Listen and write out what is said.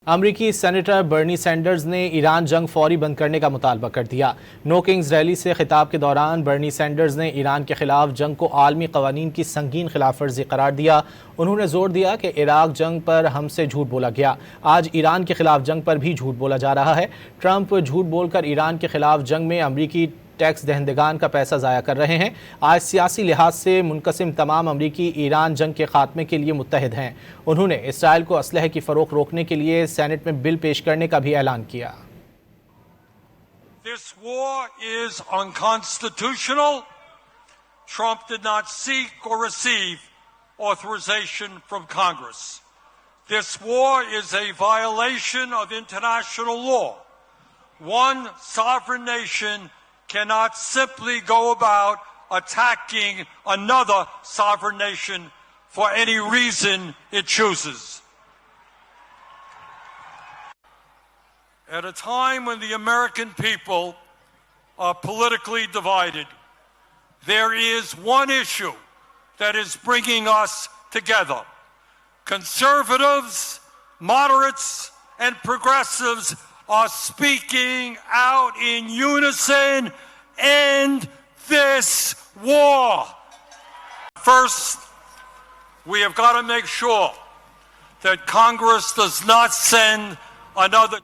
امریکی سینیٹر برنی سینڈرز نے ایران جنگ فوری بند کرنے کا مطالبہ کر دیا۔ نو کنگز ریلی سے خطاب کے دوران برنی سینڈرز نے ایران کے خلاف جنگ کو عالمی قوانین کی سنگین خلاف ورزی قرار دیا۔ انہوں نے زور دیا کہ عراق جنگ پر ہم سے جھوٹ بولا گیا، آج ایران کے خلاف جنگ پر بھی جھوٹ بولا جا رہا ہے۔ ٹرمپ جھوٹ بول کر ایران کے خلاف جنگ میں امریکی ٹیکس دہندگان کا پیسہ ضائع کر رہے ہیں۔ آج سیاسی لحاظ سے منقسم تمام امریکی ایران جنگ کے خاتمے کے لیے متحد ہیں۔ انہوں نے اسرائیل کو اسلحے کی فروخت روکنے کے لیے سینٹ میں بل پیش کرنے کا بھی اعلان کیا۔ This war is unconstitutional. Trump did not seek or receive authorization from Congress. This war is a violation of international law. One sovereign nation cannot simply go about attacking another sovereign nation for any reason it chooses. At a time when the American people are politically divided, there is one issue that is bringing us together. Conservatives, moderates, and progressives are speaking out in unison. End this war. First, we have got to make sure that Congress does not send another